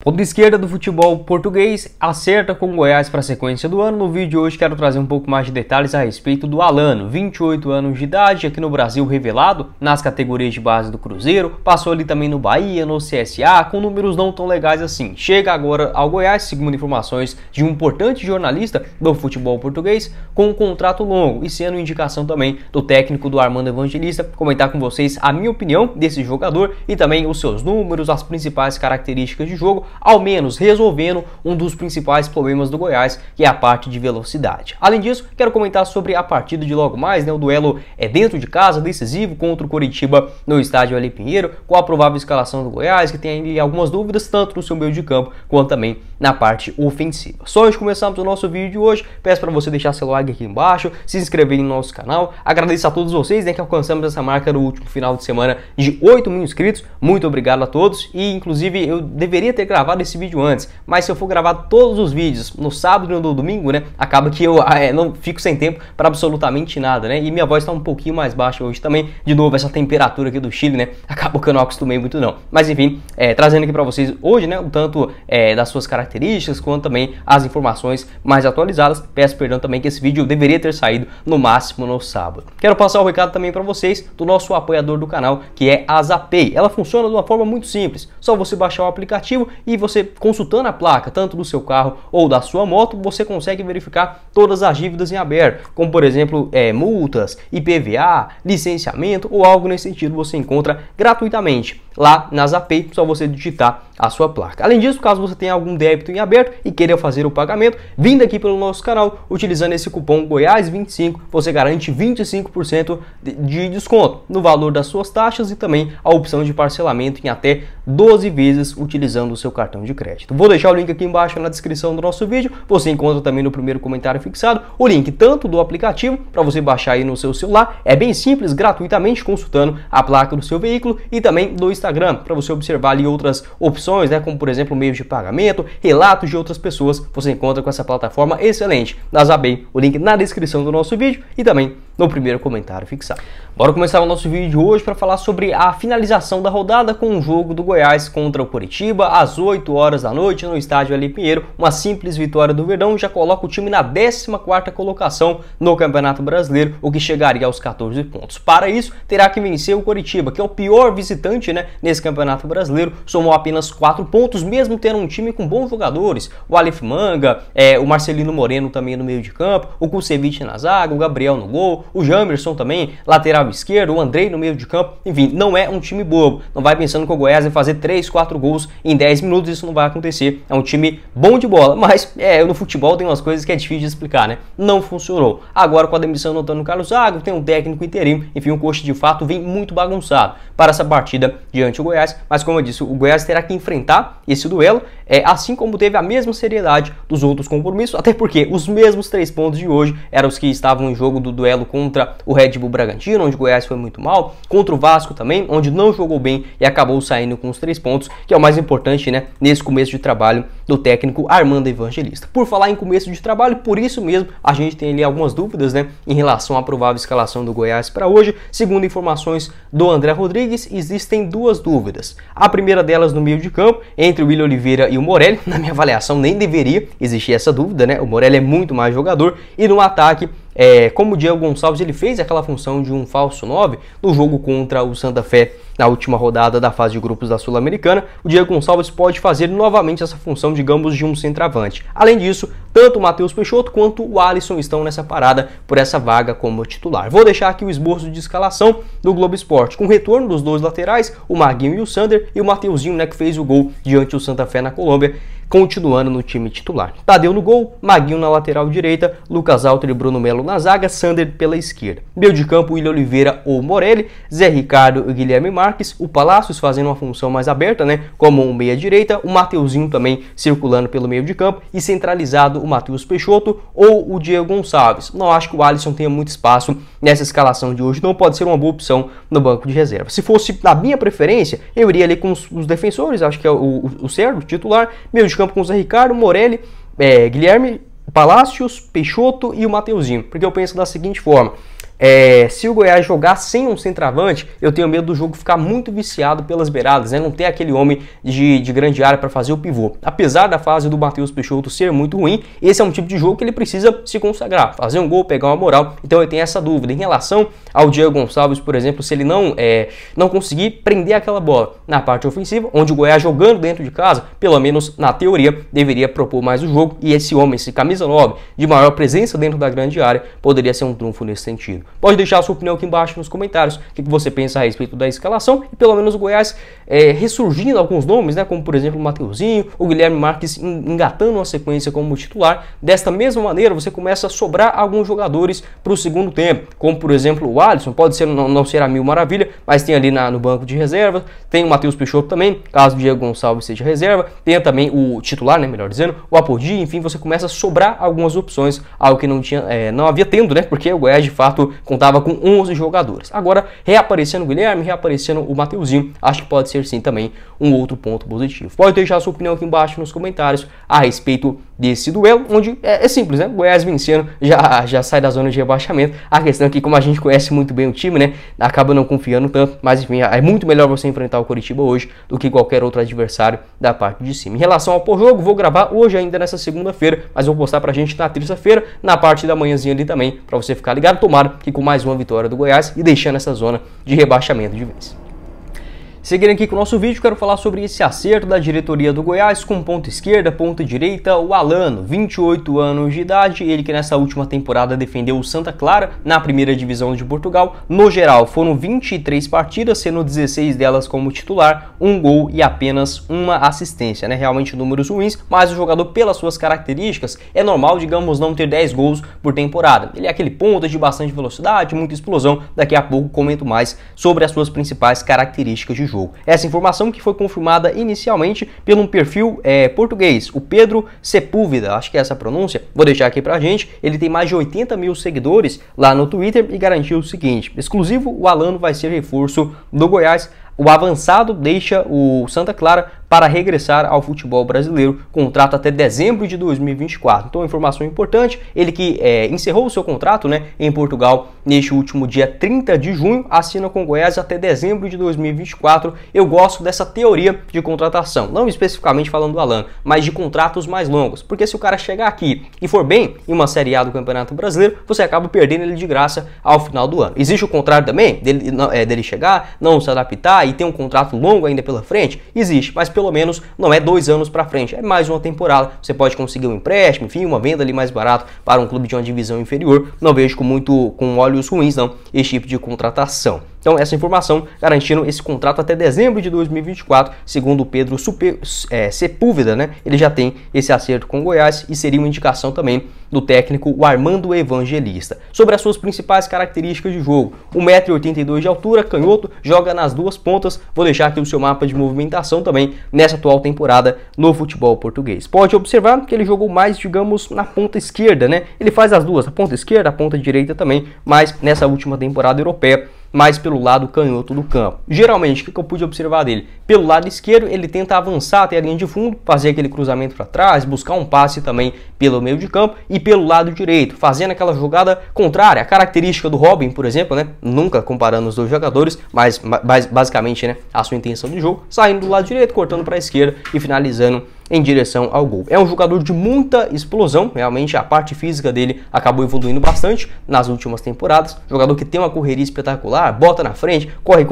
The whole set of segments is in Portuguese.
Ponta esquerda do futebol português acerta com o Goiás para a sequência do ano. No vídeo de hoje quero trazer um pouco mais de detalhes a respeito do Alano, 28 anos de idade, aqui no Brasil revelado nas categorias de base do Cruzeiro, passou ali também no Bahia, no CSA, com números não tão legais assim. Chega agora ao Goiás, segundo informações de um importante jornalista do futebol português, com um contrato longo e sendo indicação também do técnico do Armando Evangelista. Comentar com vocês a minha opinião desse jogador e também os seus números, as principais características de jogo, ao menos resolvendo um dos principais problemas do Goiás, que é a parte de velocidade. Além disso, quero comentar sobre a partida de logo mais, o duelo é dentro de casa, decisivo contra o Coritiba no estádio Ali Pinheiro, com a provável escalação do Goiás, que tem ali algumas dúvidas, tanto no seu meio de campo, quanto também na parte ofensiva. Só antes de começarmos o nosso vídeo de hoje, peço para você deixar seu like aqui embaixo, se inscrever no nosso canal, agradeço a todos vocês, que alcançamos essa marca no último final de semana de 8 mil inscritos, muito obrigado a todos, e inclusive eu deveria ter gravado esse vídeo antes, mas se eu for gravar todos os vídeos no sábado e no domingo, acaba que eu não fico sem tempo para absolutamente nada, e minha voz está um pouquinho mais baixa hoje também, de novo essa temperatura aqui do Chile, acabou que eu não acostumei muito não, mas enfim, trazendo aqui para vocês hoje, o tanto das suas características, quanto também as informações mais atualizadas. Peço perdão também que esse vídeo deveria ter saído no máximo no sábado. Quero passar o recado também para vocês do nosso apoiador do canal, que é a Zapay. Ela funciona de uma forma muito simples, só você baixar o aplicativo e você consultando a placa, tanto do seu carro ou da sua moto, você consegue verificar todas as dívidas em aberto, como por exemplo multas, IPVA, licenciamento ou algo nesse sentido, você encontra gratuitamente lá na Zapay, só você digitar a sua placa. Além disso, caso você tenha algum débito em aberto e queira fazer o pagamento, vindo aqui pelo nosso canal, utilizando esse cupom Goiás25, você garante 25% de desconto no valor das suas taxas e também a opção de parcelamento em até 12 vezes utilizando o seu cartão de crédito. Vou deixar o link aqui embaixo na descrição do nosso vídeo, você encontra também no primeiro comentário fixado o link tanto do aplicativo para você baixar aí no seu celular, é bem simples, gratuitamente, consultando a placa do seu veículo, e também do Instagram, para você observar ali outras opções, como por exemplo meios de pagamento, relatos de outras pessoas, você encontra com essa plataforma excelente da Zapay, o link na descrição do nosso vídeo e também no primeiro comentário fixado. Bora começar o nosso vídeo de hoje para falar sobre a finalização da rodada com o jogo do Goiás contra o Coritiba às 8 horas da noite no estádio Ali Pinheiro. Uma simples vitória do Verdão já coloca o time na 14ª colocação no Campeonato Brasileiro, o que chegaria aos 14 pontos. Para isso, terá que vencer o Coritiba, que é o pior visitante nesse Campeonato Brasileiro, somou apenas 4 pontos, mesmo tendo um time com bons jogadores, o Aleph Manga, o Marcelino Moreno também no meio de campo, o Kusevich na zaga, o Gabriel no gol, o Jamerson também, lateral esquerdo, o Andrei no meio de campo, enfim, não é um time bobo, não vai pensando que o Goiás vai fazer 3, 4 gols em 10 minutos, isso não vai acontecer, é um time bom de bola, mas no futebol tem umas coisas que é difícil de explicar, não funcionou. Agora com a demissão do Antônio Carlos Zago, tem um técnico interino, enfim, o Coxa de fato vem muito bagunçado para essa partida diante do Goiás, mas como eu disse, o Goiás terá que enfrentar esse duelo, assim como teve a mesma seriedade dos outros compromissos, até porque os mesmos 3 pontos de hoje eram os que estavam em jogo do duelo contra o Red Bull Bragantino, onde o Goiás foi muito mal, contra o Vasco também, onde não jogou bem e acabou saindo com os 3 pontos, que é o mais importante, nesse começo de trabalho do técnico Armando Evangelista. Por falar em começo de trabalho, por isso mesmo a gente tem ali algumas dúvidas, em relação à provável escalação do Goiás para hoje. Segundo informações do André Rodrigues, existem 2 dúvidas. A primeira delas no meio de campo, entre o William Oliveira e o Morelli. Na minha avaliação nem deveria existir essa dúvida, o Morelli é muito mais jogador. E no ataque, como o Diego Gonçalves ele fez aquela função de um falso 9 no jogo contra o Santa Fé na última rodada da fase de grupos da Sul-Americana, o Diego Gonçalves pode fazer novamente essa função, digamos, de um centroavante. Além disso, tanto o Matheus Peixoto quanto o Alisson estão nessa parada por essa vaga como titular. Vou deixar aqui o esboço de escalação do Globo Esporte, com o retorno dos 2 laterais, o Maguinho e o Sander, e o Mateuzinho, que fez o gol diante do Santa Fé na Colômbia, continuando no time titular. Tadeu no gol, Maguinho na lateral direita, Lucas Alter e Bruno Melo na zaga, Sander pela esquerda. Meio de campo, William Oliveira ou Morelli, Zé Ricardo e Guilherme Marques, o Palácios fazendo uma função mais aberta, como um meia direita, o Mateuzinho também circulando pelo meio de campo e centralizado o Matheus Peixoto ou o Diego Gonçalves. Não acho que o Alisson tenha muito espaço nessa escalação de hoje, não pode ser uma boa opção no banco de reserva. Se fosse na minha preferência, eu iria ali com os defensores, acho que é o Sérgio, titular, meio de campo com o Zé Ricardo, Morelli, Guilherme, Palácios, Peixoto e o Mateuzinho, porque eu penso da seguinte forma: Se o Goiás jogar sem um centroavante, eu tenho medo do jogo ficar muito viciado pelas beiradas, né? Não ter aquele homem de grande área para fazer o pivô. Apesar da fase do Matheus Peixoto ser muito ruim, esse é um tipo de jogo que ele precisa se consagrar, fazer um gol, pegar uma moral. Então eu tenho essa dúvida em relação ao Diego Gonçalves, por exemplo, se ele não conseguir prender aquela bola na parte ofensiva, onde o Goiás jogando dentro de casa, pelo menos na teoria, deveria propor mais o jogo, e esse homem, esse camisa 9, de maior presença dentro da grande área, poderia ser um trunfo nesse sentido. Pode deixar a sua opinião aqui embaixo nos comentários, o que você pensa a respeito da escalação, e pelo menos o Goiás ressurgindo alguns nomes, né, como por exemplo o Mateuzinho, o Guilherme Marques engatando uma sequência como titular. Desta mesma maneira, você começa a sobrar alguns jogadores para o segundo tempo, como por exemplo o Alisson, pode ser não ser a mil maravilha, mas tem ali no banco de reserva, tem o Matheus Peixoto também, caso o Diego Gonçalves seja reserva, tem também o titular, né, melhor dizendo, o Apodi, enfim, você começa a sobrar algumas opções, algo que não havia tendo, né, porque o Goiás de fato contava com 11 jogadores. Agora, reaparecendo o Guilherme, reaparecendo o Mateuzinho, acho que pode ser sim também um outro ponto positivo. Pode deixar a sua opinião aqui embaixo nos comentários a respeito desse duelo, onde é simples, né? O Goiás vencendo já sai da zona de rebaixamento. A questão é que, como a gente conhece muito bem o time, né, acaba não confiando tanto, mas enfim, é muito melhor você enfrentar o Coritiba hoje do que qualquer outro adversário da parte de cima. Em relação ao pós-jogo, vou gravar hoje ainda nessa segunda-feira, mas vou postar pra gente na terça-feira, na parte da manhãzinha ali também, pra você ficar ligado. Tomara que com mais uma vitória do Goiás e deixando essa zona de rebaixamento de vez. Seguindo aqui com o nosso vídeo, quero falar sobre esse acerto da diretoria do Goiás com ponta esquerda, ponta direita, o Alano, 28 anos de idade, ele que nessa última temporada defendeu o Santa Clara na primeira divisão de Portugal. No geral, foram 23 partidas, sendo 16 delas como titular, um gol e apenas uma assistência, né? Realmente números ruins, mas o jogador, pelas suas características, é normal, digamos, não ter 10 gols por temporada. Ele é aquele ponta de bastante velocidade, muita explosão. Daqui a pouco comento mais sobre as suas principais características de jogo. Essa informação que foi confirmada inicialmente pelo um perfil português, o Pedro Sepúlveda, acho que é essa a pronúncia, vou deixar aqui pra gente. Ele tem mais de 80 mil seguidores lá no Twitter e garantiu o seguinte: exclusivo, o Alano vai ser reforço do Goiás. O avançado deixa o Santa Clara para regressar ao futebol brasileiro, contrato até dezembro de 2024. Então, informação importante, ele que encerrou o seu contrato, né, em Portugal neste último dia 30 de junho, assina com o Goiás até dezembro de 2024. Eu gosto dessa teoria de contratação, não especificamente falando do Alano, mas de contratos mais longos, porque se o cara chegar aqui e for bem em uma Série A do Campeonato Brasileiro, você acaba perdendo ele de graça ao final do ano. Existe o contrário também, dele chegar, não se adaptar e ter um contrato longo ainda pela frente? Existe, mas pelo menos não é 2 anos para frente, é mais uma temporada. Você pode conseguir um empréstimo, enfim, uma venda ali mais barato para um clube de uma divisão inferior. Não vejo com olhos ruins não esse tipo de contratação. Então, essa informação garantindo esse contrato até dezembro de 2024, segundo o Pedro Sepúlveda, né? Ele já tem esse acerto com o Goiás e seria uma indicação também do técnico o Armando Evangelista. Sobre as suas principais características de jogo: 1,82 m de altura, canhoto, joga nas duas pontas. Vou deixar aqui o seu mapa de movimentação também nessa atual temporada no futebol português. Pode observar que ele jogou mais, digamos, na ponta esquerda, né? Ele faz as duas, a ponta esquerda, a ponta direita também, mas nessa última temporada europeia, mais pelo lado canhoto do campo. Geralmente, o que eu pude observar dele? Pelo lado esquerdo, ele tenta avançar até a linha de fundo, fazer aquele cruzamento para trás, buscar um passe também pelo meio de campo, e pelo lado direito, fazendo aquela jogada contrária, a característica do Robin, por exemplo, né? Nunca comparando os dois jogadores, mas basicamente, né, a sua intenção de jogo, saindo do lado direito, cortando para a esquerda e finalizando em direção ao gol. É um jogador de muita explosão, realmente a parte física dele acabou evoluindo bastante nas últimas temporadas. Jogador que tem uma correria espetacular, bota na frente, corre,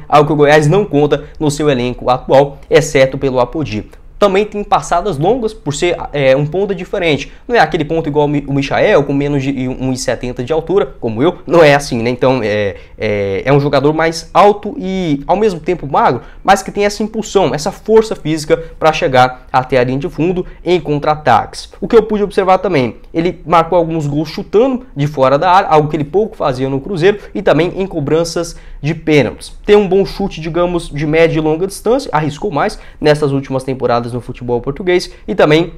algo que o Goiás não conta no seu elenco atual, exceto pelo Apodi. Também tem passadas longas por ser um ponta diferente. Não é aquele ponto igual o Michael, com menos de 1,70 de altura, como eu. Não é assim, né? Então é um jogador mais alto e ao mesmo tempo magro, mas que tem essa impulsão, essa força física para chegar até a linha de fundo em contra-ataques. O que eu pude observar também, ele marcou alguns gols chutando de fora da área, algo que ele pouco fazia no Cruzeiro, e também em cobranças de pênaltis. Tem um bom chute, digamos, de média e longa distância, arriscou mais nessas últimas temporadas jogadas no futebol português e também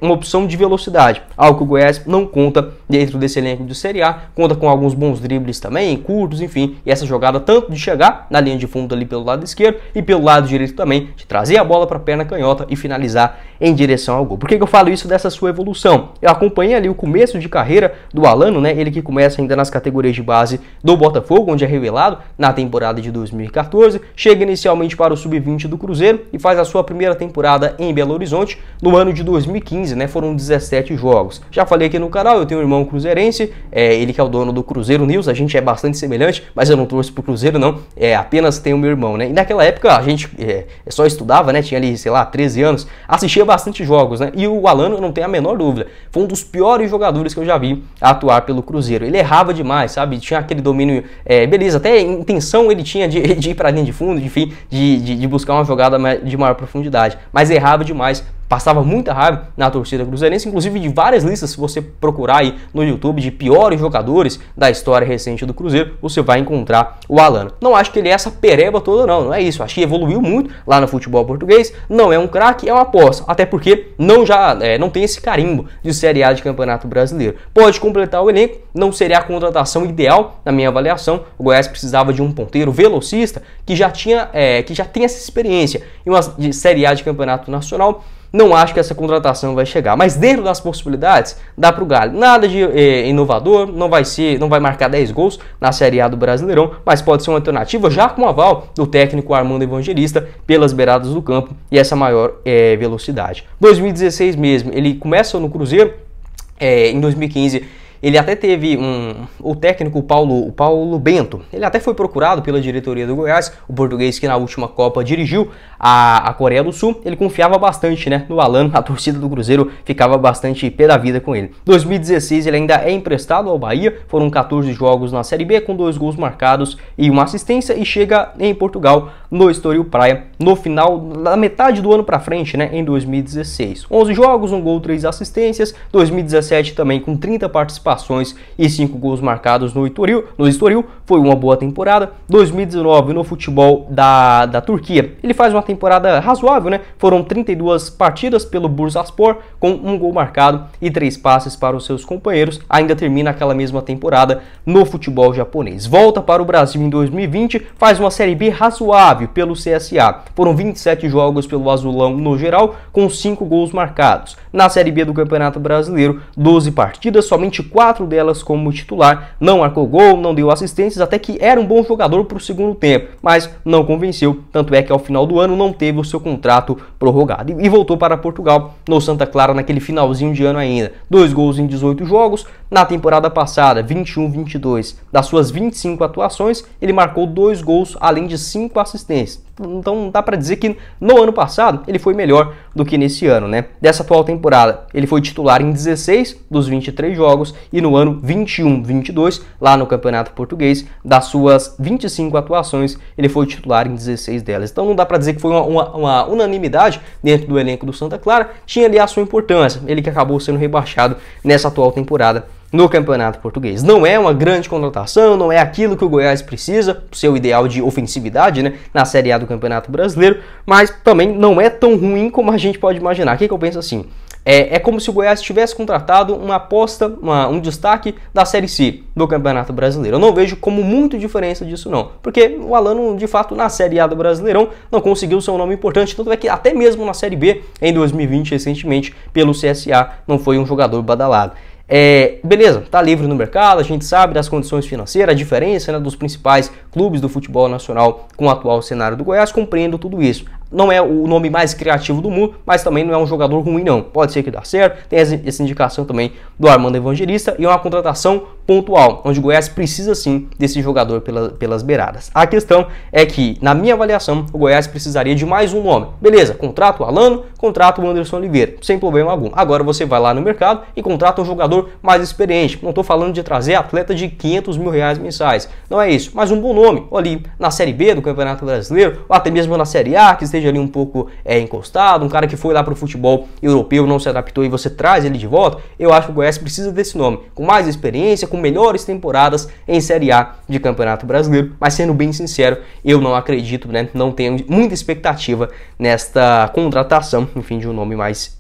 uma opção de velocidade, algo que o Goiás não conta dentro desse elenco de Série A, conta com alguns bons dribles também, curtos, enfim, e essa jogada tanto de chegar na linha de fundo ali pelo lado esquerdo e pelo lado direito também, de trazer a bola para a perna canhota e finalizar em direção ao gol. Por que eu falo isso dessa sua evolução? Eu acompanhei ali o começo de carreira do Alano, né? Ele que começa ainda nas categorias de base do Botafogo, onde é revelado na temporada de 2014, chega inicialmente para o Sub-20 do Cruzeiro e faz a sua primeira temporada em Belo Horizonte no ano de 2015, né? Foram 17 jogos. Já falei aqui no canal, eu tenho um irmão cruzeirense, ele que é o dono do Cruzeiro News, a gente é bastante semelhante, mas eu não torço pro Cruzeiro não, apenas tenho meu irmão, né? E naquela época a gente só estudava, né? Tinha ali, sei lá, 13 anos, assistia bastante jogos, né? E o Alano, não tem a menor dúvida, foi um dos piores jogadores que eu já vi atuar pelo Cruzeiro. Ele errava demais, sabe? Tinha aquele domínio, beleza, até intenção ele tinha de ir para a linha de fundo, enfim, de buscar uma jogada de maior profundidade, mas errava demais. Passava muita raiva na torcida cruzeirense, inclusive de várias listas, se você procurar aí no YouTube de piores jogadores da história recente do Cruzeiro, você vai encontrar o Alano. Não acho que ele é essa pereba toda não é isso, acho que evoluiu muito lá no futebol português, não é um craque, é uma aposta, até porque não tem esse carimbo de Série A de Campeonato Brasileiro. Pode completar o elenco, não seria a contratação ideal, na minha avaliação. O Goiás precisava de um ponteiro velocista que já tem essa experiência em uma Série A de Campeonato Nacional. Não acho que essa contratação vai chegar, mas dentro das possibilidades, dá pro Galho. Nada de inovador, não vai marcar 10 gols na Série A do Brasileirão, mas pode ser uma alternativa já com o aval do técnico Armando Evangelista pelas beiradas do campo e essa maior velocidade. 2016 mesmo, ele começa no Cruzeiro, em 2015 ele até teve o técnico o Paulo Bento, ele até foi procurado pela diretoria do Goiás, o português que na última Copa dirigiu a Coreia do Sul. Ele confiava bastante, né, no Alano, a torcida do Cruzeiro ficava bastante pé da vida com ele. 2016 ele ainda é emprestado ao Bahia, foram 14 jogos na Série B com 2 gols marcados e uma assistência e chega em Portugal no Estoril Praia no final, da metade do ano para frente, né, em 2016. 11 jogos, 1 gol, 3 assistências. 2017 também com 30 participações e 5 gols marcados no Estoril, foi uma boa temporada. 2019 no futebol da Turquia, ele faz uma temporada razoável, né? Foram 32 partidas pelo Bursaspor, com 1 gol marcado e 3 passes para os seus companheiros. Ainda termina aquela mesma temporada no futebol japonês. Volta para o Brasil em 2020, faz uma Série B razoável pelo CSA. Foram 27 jogos pelo Azulão no geral, com 5 gols marcados. Na Série B do Campeonato Brasileiro, 12 partidas, somente 4 delas como titular, não marcou gol, não deu assistências, até que era um bom jogador para o segundo tempo, mas não convenceu, tanto é que ao final do ano não teve o seu contrato prorrogado e voltou para Portugal no Santa Clara naquele finalzinho de ano ainda. 2 gols em 18 jogos. Na temporada passada, 21-22, das suas 25 atuações, ele marcou 2 gols, além de 5 assistências. Então dá para dizer que no ano passado ele foi melhor do que nesse ano, né? Dessa atual temporada, ele foi titular em 16 dos 23 jogos e no ano 21-22, lá no Campeonato Português, das suas 25 atuações, ele foi titular em 16 delas. Então não dá para dizer que foi uma unanimidade dentro do elenco do Santa Clara, tinha ali a sua importância, ele que acabou sendo rebaixado nessa atual temporada no Campeonato Português. Não é uma grande contratação, não é aquilo que o Goiás precisa, seu ideal de ofensividade, né, na Série A do Campeonato Brasileiro, mas também não é tão ruim como a gente pode imaginar. O que eu penso assim? É como se o Goiás tivesse contratado uma aposta, um destaque da Série C do Campeonato Brasileiro. Eu não vejo como muito diferença disso não, porque o Alano, de fato, na Série A do Brasileirão não conseguiu seu nome importante, tanto é que até mesmo na Série B, em 2020, recentemente, pelo CSA, não foi um jogador badalado. Beleza, tá livre no mercado, a gente sabe das condições financeiras, a diferença, né, dos principais clubes do futebol nacional com o atual cenário do Goiás, compreendo tudo isso. Não é o nome mais criativo do mundo, mas também não é um jogador ruim não. Pode ser que dê certo, tem essa indicação também do Armando Evangelista e é uma contratação pontual, onde o Goiás precisa sim desse jogador pelas beiradas. A questão é que, na minha avaliação, o Goiás precisaria de mais um nome. Beleza, contrata o Alano, contrata o Anderson Oliveira, sem problema algum. Agora você vai lá no mercado e contrata um jogador mais experiente. Não estou falando de trazer atleta de R$500 mil mensais, não é isso, mas um bom nome ali na Série B do Campeonato Brasileiro, ou até mesmo na Série A, que esteja ali um pouco encostado, um cara que foi lá para o futebol europeu, não se adaptou e você traz ele de volta. Eu acho que o Goiás precisa desse nome, com mais experiência, com melhores temporadas em Série A de Campeonato Brasileiro, mas sendo bem sincero, eu não acredito, né, não tenho muita expectativa nesta contratação, enfim, de um nome mais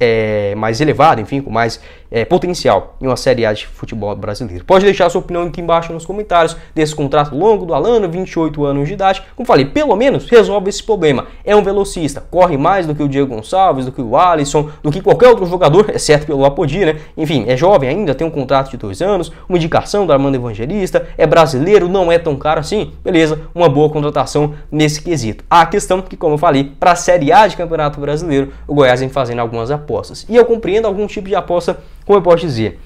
elevado, enfim, com mais potencial em uma Série A de futebol brasileiro. Pode deixar a sua opinião aqui embaixo nos comentários desse contrato longo do Alano, 28 anos de idade. Como falei, pelo menos resolve esse problema. É um velocista, corre mais do que o Diego Gonçalves, do que o Alisson, do que qualquer outro jogador, exceto pelo Apodi, né? Enfim, é jovem ainda, tem um contrato de 2 anos, uma indicação do Armando Evangelista, é brasileiro, não é tão caro assim, beleza, uma boa contratação nesse quesito. A questão que, como eu falei, para a Série A de Campeonato Brasileiro, o Goiás vem fazendo algumas apostas. E eu compreendo algum tipo de aposta, como eu posso dizer,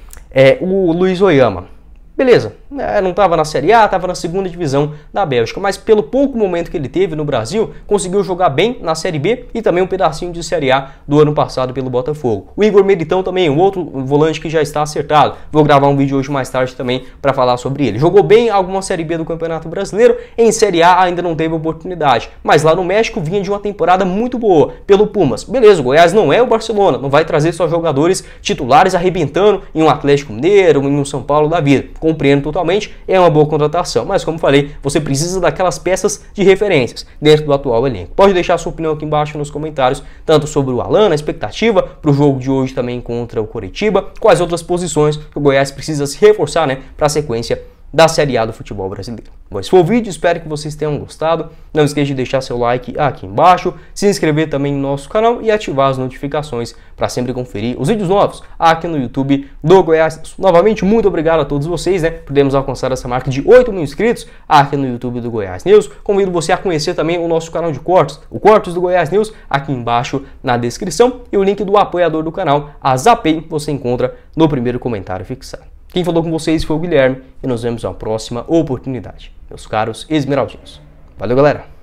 o Luiz Oyama. Beleza, não estava na Série A, estava na segunda divisão da Bélgica, mas pelo pouco momento que ele teve no Brasil, conseguiu jogar bem na Série B e também um pedacinho de Série A do ano passado pelo Botafogo. O Igor Militão também, um outro volante que já está acertado. Vou gravar um vídeo hoje mais tarde também para falar sobre ele. Jogou bem alguma Série B do Campeonato Brasileiro, em Série A ainda não teve oportunidade, mas lá no México vinha de uma temporada muito boa pelo Pumas. Beleza, o Goiás não é o Barcelona, não vai trazer só jogadores titulares arrebentando em um Atlético Mineiro, em um São Paulo da vida. Compreendo totalmente, é uma boa contratação, mas como falei, você precisa daquelas peças de referências dentro do atual elenco. Pode deixar sua opinião aqui embaixo nos comentários, tanto sobre o Alano, a expectativa para o jogo de hoje também contra o Coritiba, quais outras posições que o Goiás precisa se reforçar, né, para a sequência da Série A do futebol brasileiro. Bom, esse foi o vídeo, espero que vocês tenham gostado. Não esqueça de deixar seu like aqui embaixo, se inscrever também no nosso canal e ativar as notificações para sempre conferir os vídeos novos aqui no YouTube do Goiás News. Novamente, muito obrigado a todos vocês, né? Podemos alcançar essa marca de 8 mil inscritos aqui no YouTube do Goiás News. Convido você a conhecer também o nosso canal de cortes, o Cortes do Goiás News, aqui embaixo na descrição, e o link do apoiador do canal, a Zapay, você encontra no primeiro comentário fixado. Quem falou com vocês foi o Guilherme e nos vemos na próxima oportunidade, meus caros esmeraldinhos. Valeu, galera!